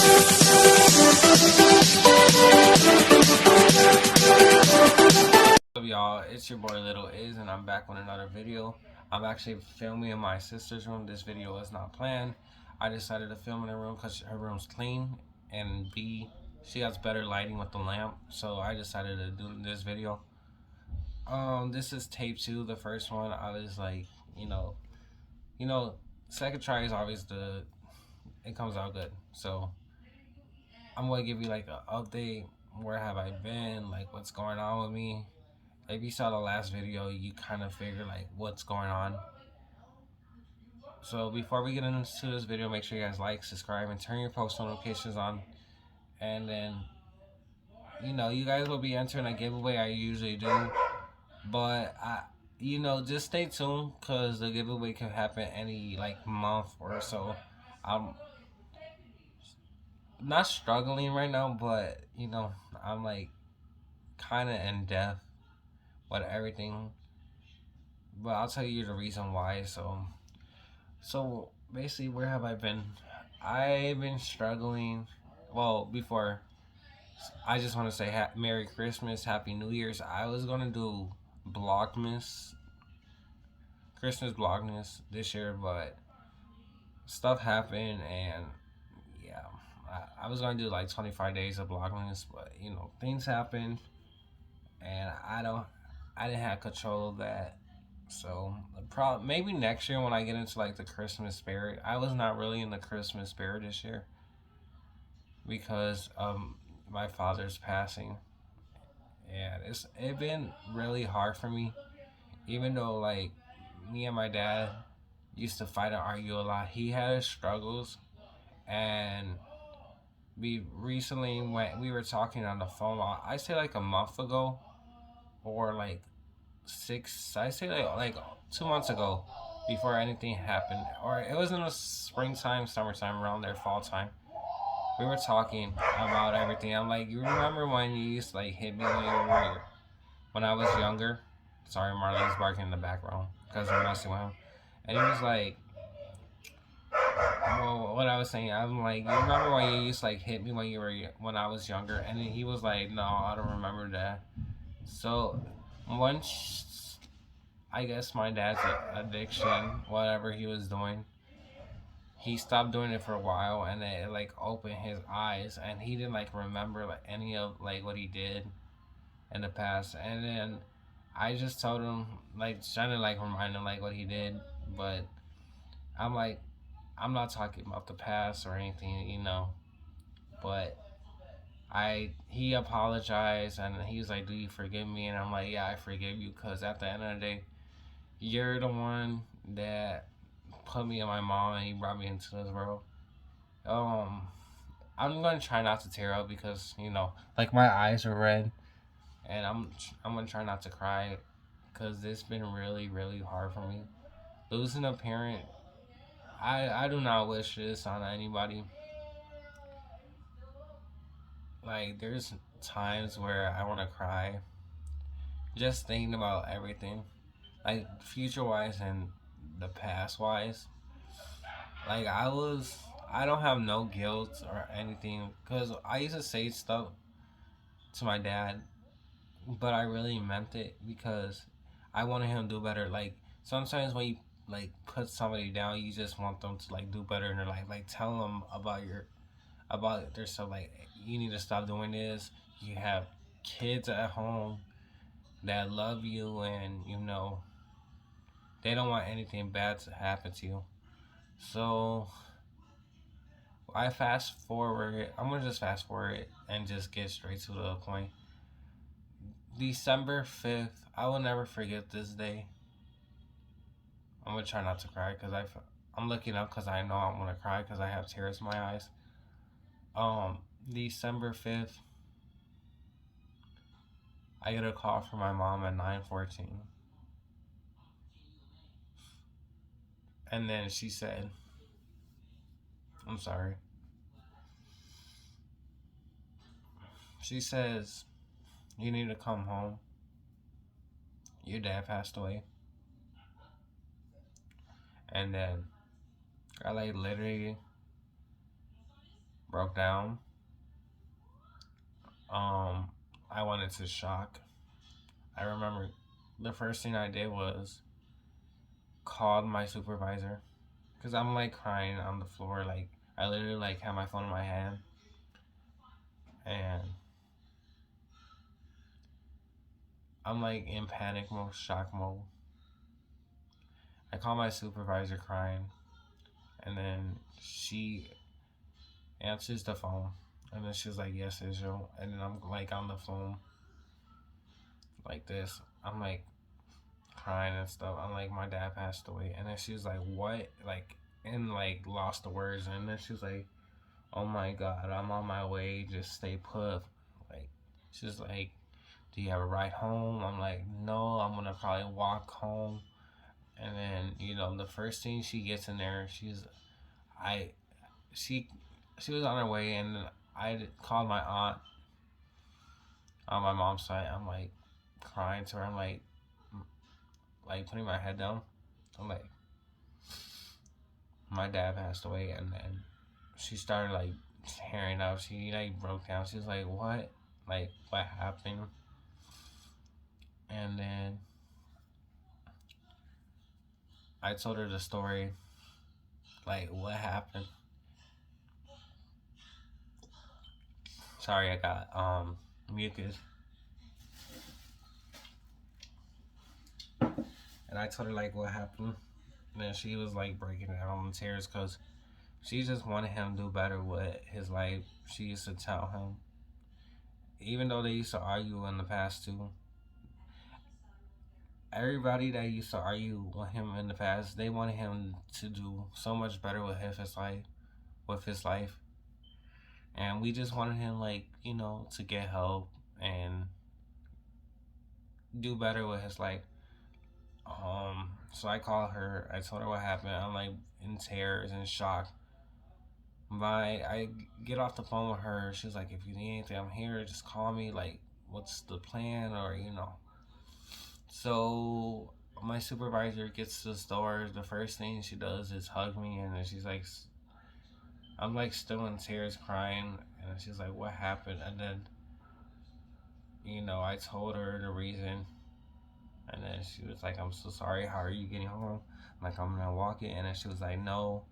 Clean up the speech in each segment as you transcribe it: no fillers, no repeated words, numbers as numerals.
What's up, y'all? It's your boy Little Iz, and I'm back with another video. I'm actually filming in my sister's room. This video was not planned. I decided to film in her room because her room's clean, and B, she has better lighting with the lamp. So I decided to do this video. This is tape 2. The first one, I was like, you know, second try is always it comes out good. So I'm gonna give you like an update. Where have I been? Like, what's going on with me? If you saw the last video, you kind of figure like what's going on. So before we get into this video, make sure you guys like, subscribe, and turn your post notifications on. And then, you guys will be entering a giveaway I usually do. But just stay tuned because the giveaway can happen any like month or so. I'm not struggling right now, but I'm like kind of in depth with everything. But I'll tell you the reason why. So basically, where have I been? I've been struggling. Well, before, I just want to say Merry Christmas, Happy New Year's. I was gonna do Vlogmas, Christmas Vlogmas this year, but stuff happened, and yeah, I was gonna do like 25 days of Vlogmas, but things happened, and I didn't have control of that. So maybe next year when I get into like the Christmas spirit. I was not really in the Christmas spirit this year because my father's passing, and it's been really hard for me. Even though like me and my dad used to fight and argue a lot, he had his struggles, and we recently we were talking on the phone. I say like a month ago, or like I say like 2 months ago, before anything happened, or it was in the springtime, summertime, around there, fall time. We were talking about everything. I'm like, you remember when you used to like hit me when I was younger? Sorry, Marlene's barking in the background because I'm messing with him. And he was like, well, what I was saying, I'm like, you remember when you used to like hit me when I was younger? And then he was like, no, I don't remember that. So once, I guess my dad's addiction, whatever he was doing, he stopped doing it for a while, and it like opened his eyes, and he didn't like remember like any of like what he did in the past. And then I just told him, like, trying to like remind him like what he did, but I'm like, I'm not talking about the past or anything, but he apologized, and he was like, do you forgive me? And I'm like, yeah, I forgive you, because at the end of the day, you're the one that put me and my mom, and you brought me into this world. I'm gonna try not to tear up because like my eyes are red, and I'm gonna try not to cry because it's been really really hard for me. Losing a parent, I do not wish this on anybody. Like, there's times where I want to cry just thinking about everything, like future wise and the past wise. Like, I don't have no guilt or anything, because I used to say stuff to my dad, but I really meant it because I wanted him to do better. Like, sometimes when you like put somebody down, you just want them to like do better in their life. Like, tell them about their stuff. Like, you need to stop doing this. You have kids at home that love you, and they don't want anything bad to happen to you. So I fast forward. I'm gonna just fast forward and just get straight to the point. December 5th, I will never forget this day. I'm gonna try not to cry because I'm looking up because I know I'm gonna cry because I have tears in my eyes. December 5th, I get a call from my mom at 9:14, and then she said, I'm sorry. She says, you need to come home. Your dad passed away. And then I like literally broke down. Um, I went into shock. I remember the first thing I did was called my supervisor because I'm like crying on the floor. Like I literally like had my phone in my hand, and I'm like in panic mode, shock mode. I called my supervisor crying, and then she answers the phone, and then she's like, "Yes, Israel," and then I'm like on the phone like this. I'm like crying and stuff. I'm like, my dad passed away, and then she was like, "What?" Like, and like lost the words, and then she was like, "Oh my God, I'm on my way. Just stay put." Like, she's like, "Do you have a ride home?" I'm like, "No, I'm gonna probably walk home." And then the first thing she gets in there, I she she was on her way, and then I called my aunt on my mom's side. I'm like crying to her. I'm like putting my head down. I'm like, my dad passed away, and then she started like tearing up. She like broke down. She was like, "What? Like what happened?" And then I told her the story, like what happened. Sorry, I got mucus, and I told her like what happened. And then she was like breaking down in tears because she just wanted him to do better with his life. She used to tell him, even though they used to argue in the past too. Everybody that used to argue with him in the past, they wanted him to do so much better with his life, and we just wanted him like to get help and do better with his life. So I called her. I told her what happened. I'm like in tears and shock. I get off the phone with her. She's like, "If you need anything, I'm here. Just call me. Like, what's the plan?" Or. So my supervisor gets to the store. The first thing she does is hug me, and then she's like, I'm like still in tears, crying, and she's like, "What happened?" And then I told her the reason, and then she was like, "I'm so sorry. How are you getting home?" I'm like, "I'm gonna walk it," and then she was like, "No,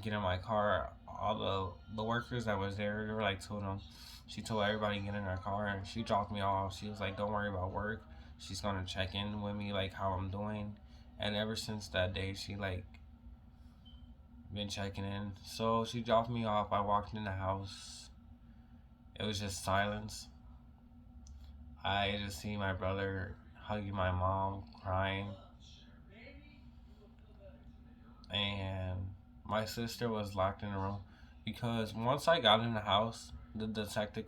get in my car." All the workers that was there, they were like told them. She told everybody to get in her car, and she dropped me off. She was like, "Don't worry about work. She's gonna check in with me, like how I'm doing." And ever since that day, she like been checking in. So she dropped me off. I walked in the house. It was just silence. I just see my brother hugging my mom, crying, and my sister was locked in the room because once I got in the house, the detective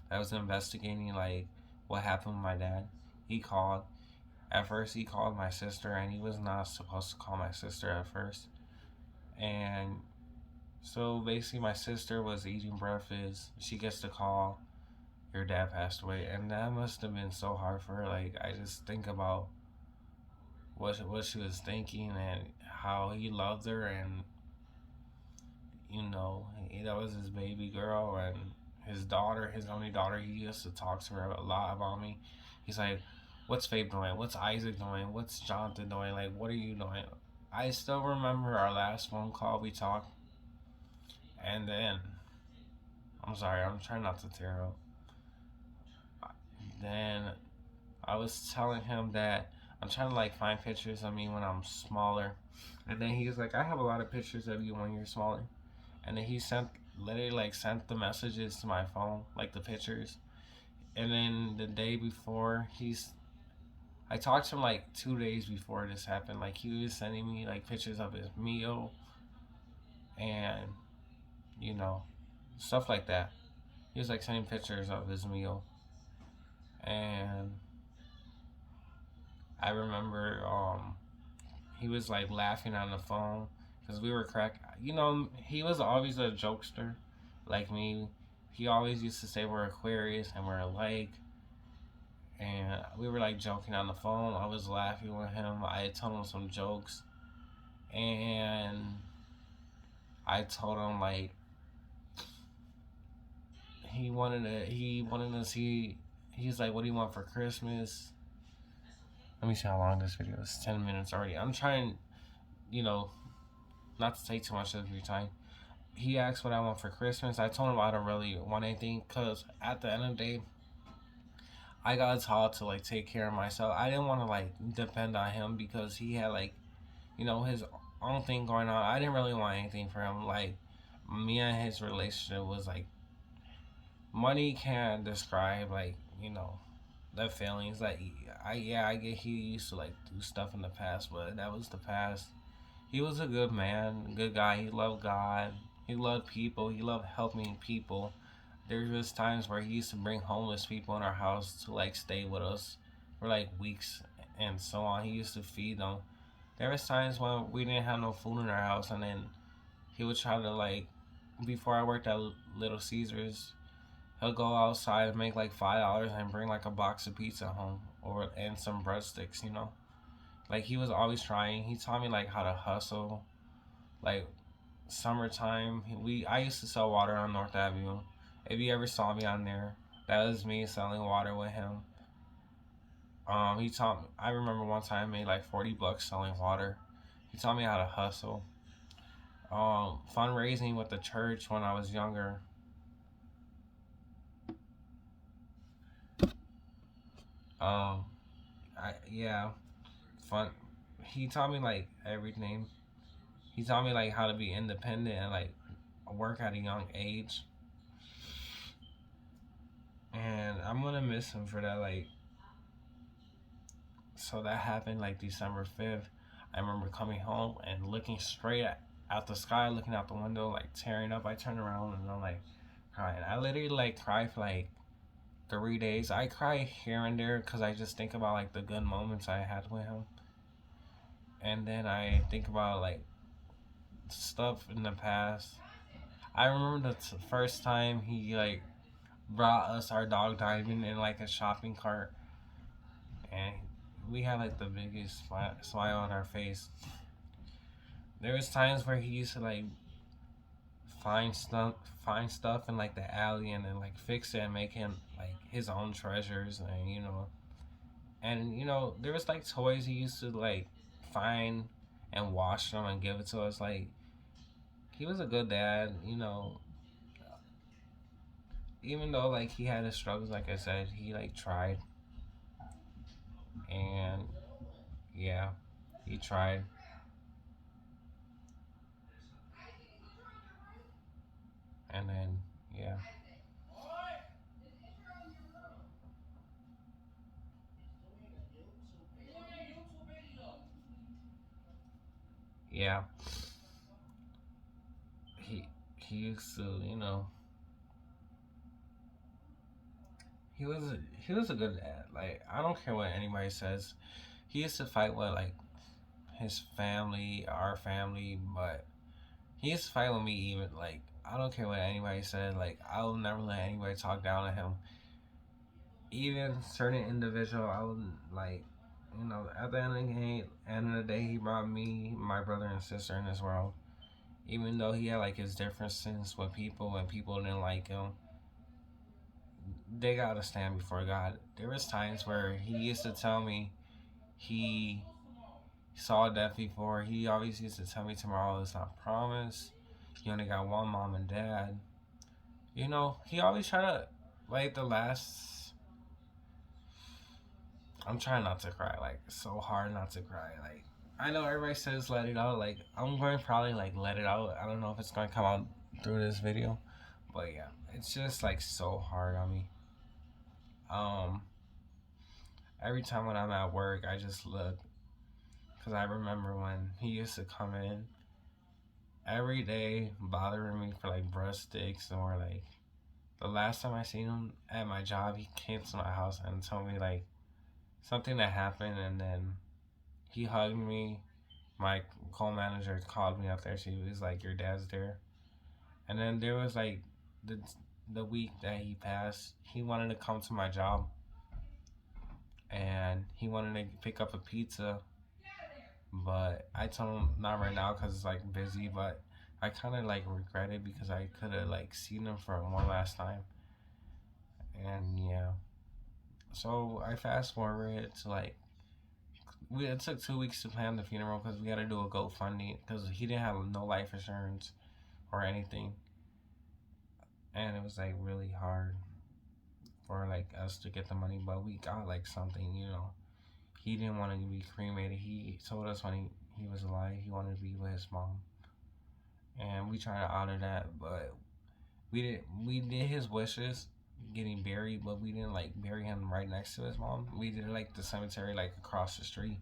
that was investigating like what happened with my dad. He called. At first, he called my sister, and he was not supposed to call my sister at first. And so basically, my sister was eating breakfast. She gets the call, "Your dad passed away," and that must have been so hard for her. Like I just think about what she was thinking and how he loved her, and that was his baby girl and his daughter, his only daughter. He used to talk to her a lot about me. He's like, "What's Faith doing? What's Isaac doing? What's Jonathan doing? Like, what are you doing?" I still remember our last phone call we talked, and then I'm sorry, I'm trying not to tear up. Then I was telling him that I'm trying to like find pictures of me when I'm smaller, and then he was like, "I have a lot of pictures of you when you're smaller." And then he literally like sent the messages to my phone, like the pictures. And then the day before, I talked to him like 2 days before this happened. Like he was sending me like pictures of his meal and you know stuff like that. He was like sending pictures of his meal, and I remember he was like laughing on the phone because we were he was always a jokester like me. He always used to say we're Aquarius and we're alike, and we were like joking on the phone. I was laughing with him. I told him some jokes, and I told him like he wanted to see. He's like, what do you want for Christmas? Let me see how long this video is. 10 minutes already. I'm trying, you know, not to take too much of your time. He asked what I want for Christmas. I told him I don't really want anything because at the end of the day, I got taught to like take care of myself. I didn't want to like depend on him because he had like, his own thing going on. I didn't really want anything for him. Like, me and his relationship was like, money can't describe like, the feelings. Like, I get he used to like do stuff in the past, but that was the past. He was a good man, good guy. He loved God. He loved people. He loved helping people. There was times where he used to bring homeless people in our house to like stay with us for like weeks and so on. He used to feed them. There was times when we didn't have no food in our house, and then he would try to like, before I worked at Little Caesars, he'll go outside and make like $5 and bring like a box of pizza home or and some breadsticks. Like, he was always trying. He taught me like how to hustle. Like, summertime, I used to sell water on North Avenue. If you ever saw me on there, that was me selling water with him. He taught me. I remember one time I made like $40 selling water. He taught me how to hustle. Fundraising with the church when I was younger. Um, yeah, fun. He taught me like everything. He taught me like how to be independent and like work at a young age. And I'm gonna miss him for that. Like, so that happened like December 5th. I remember coming home and looking straight out the sky, looking out the window, like tearing up. I turned around and I'm like crying. I literally like cried for like 3 days. I cry here and there because I just think about like the good moments I had with him, and then I think about like stuff in the past. I remember the first time he like brought us our dog Diamond in like a shopping cart, and we had like the biggest smile on our face. There was times where he used to like find stuff, in like the alley, and then like fix it and make him like his own treasures, and there was like toys he used to like find and wash them and give it to us. Like, he was a good dad, even though like he had his struggles. Like I said, he like tried, and yeah, he tried. And then, yeah, yeah, he he used to, he was a good dad. Like, I don't care what anybody says. He used to fight with like his family, our family, but he used to fight with me. Even like, I don't care what anybody said. Like, I will never let anybody talk down to him. Even certain individual, I would like, at the end of the day, he brought me, my brother and sister in this world. Even though he had like his differences with people and people didn't like him, they gotta stand before God. There was times where he used to tell me he saw death before. He always used to tell me tomorrow is not promised. You only got one mom and dad. He always try to, like, the last. I'm trying not to cry. Like, so hard not to cry. Like, I know everybody says let it out. Like, I'm going to probably like let it out. I don't know if it's going to come out through this video, but yeah, it's just like so hard on me. Um, every time when I'm at work, I just look because I remember when he used to come in every day bothering me for like breadsticks, or like the last time I seen him at my job, he came to my house and told me like something that happened, and then he hugged me. My co-manager called me up there. She was like, "Your dad's there." And then there was like the week that he passed, he wanted to come to my job, and he wanted to pick up a pizza, but I told him not right now because it's like busy. But I kind of like regret it because I could have like seen him for one last time. And yeah, so I fast forward to like it took 2 weeks to plan the funeral because we had to do a GoFundMe because he didn't have no life insurance or anything, and it was like really hard for like us to get the money, but we got like something, you know. He didn't want to be cremated. He told us when he was alive he wanted to be with his mom, and we tried to honor that, but we did his wishes getting buried, but we didn't like bury him right next to his mom. We did like the cemetery like across the street,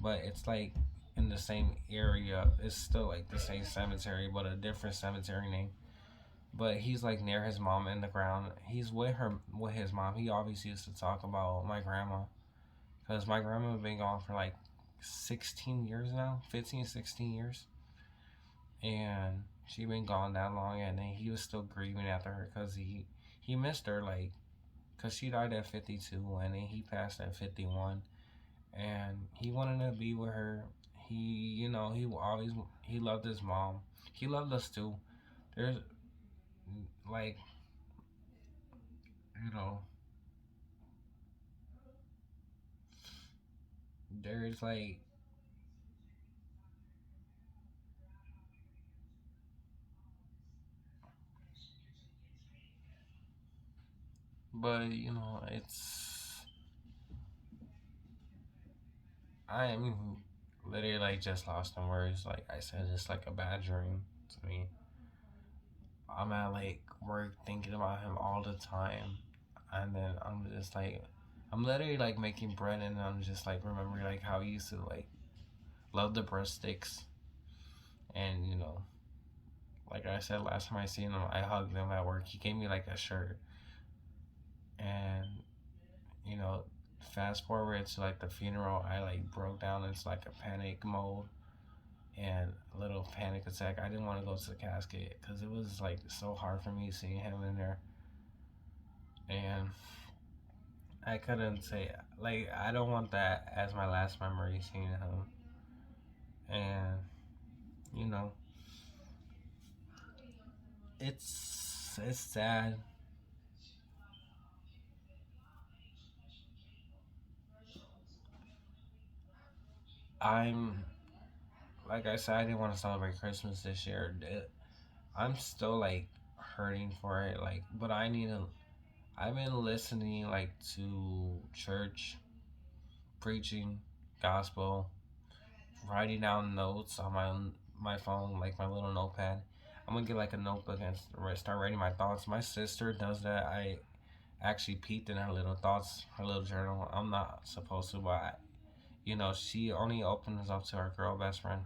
but it's like in the same area. It's still like the same cemetery, but a different cemetery name. But he's like near his mom in the ground. He's with her, with his mom. He always used to talk about my grandma, because my grandma has been gone for like 16 years now, 15, 16 years, and she been gone that long, and then he was still grieving after her because he missed her, like, because she died at 52 and then he passed at 51, and he wanted to be with her. He, you know, he loved his mom. He loved us too. There's like, you know, there's like, but you know, I am literally like just lost in words. Like I said, it's like a bad dream to me. I'm at like work thinking about him all the time, and then I'm just like, I'm literally like making bread, and I'm just like remembering like how he used to like love the breadsticks, and you know, like I said last time I seen him, I hugged him at work. He gave me like a shirt, and you know, fast forward to like the funeral, I like broke down into like a panic mode and a little panic attack. I didn't want to go to the casket because it was like so hard for me seeing him in there, and I couldn't say like I don't want that as my last memory seeing him, and you know, it's sad. I'm like I said, I didn't want to celebrate Christmas this year. I'm still like hurting for it, like, but I need to. I've been listening like to church preaching, gospel, writing down notes on my phone, like my little notepad. I'm gonna get like a notebook and start writing my thoughts. My sister does that. I actually peeked in her little thoughts, her little journal. I'm not supposed to, but you know, she only opens up to her girl best friend,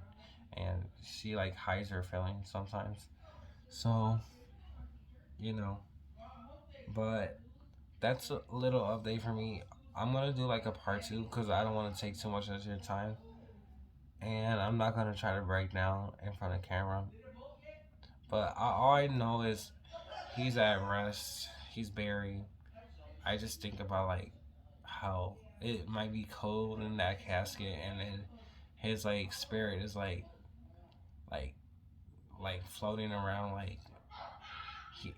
and she like hides her feelings sometimes. So you know, but that's a little update for me. I'm gonna do like a part 2 because I don't want to take too much of your time, and I'm not gonna try to break down in front of camera. But all I know is he's at rest. He's buried. I just think about like how it might be cold in that casket, and then his like spirit is like like floating around. Like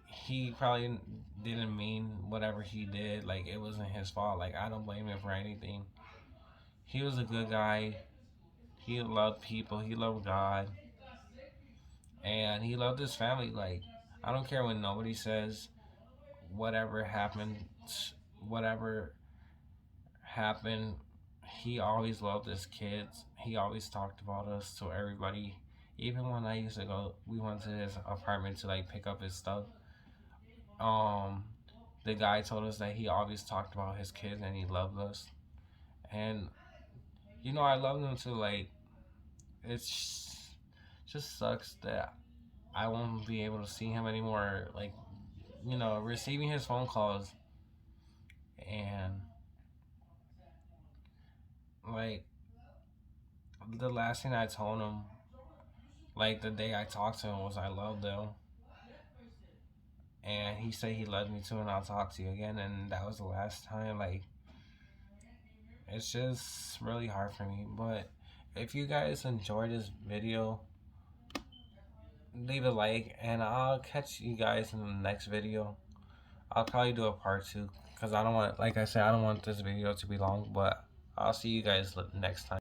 he probably didn't mean whatever he did. Like it wasn't his fault. Like I don't blame him for anything. He was a good guy. He loved people. He loved God, and he loved his family. Like I don't care when nobody says whatever happened, whatever happened. He always loved his kids. He always talked about us to everybody. Even when I used to go, we went to his apartment to like pick up his stuff. Um, the guy told us that he always talked about his kids and he loved us. And you know, I love him too. Like it's just sucks that I won't be able to see him anymore. Like you know, receiving his phone calls and like the last thing I told him, like the day I talked to him, was I loved him, and he said he loved me too, and I'll talk to you again, and that was the last time. Like it's just really hard for me. But if you guys enjoyed this video, leave a like, and I'll catch you guys in the next video. I'll probably do a part 2 because I don't want, like I said, I don't want this video to be long, but I'll see you guys next time.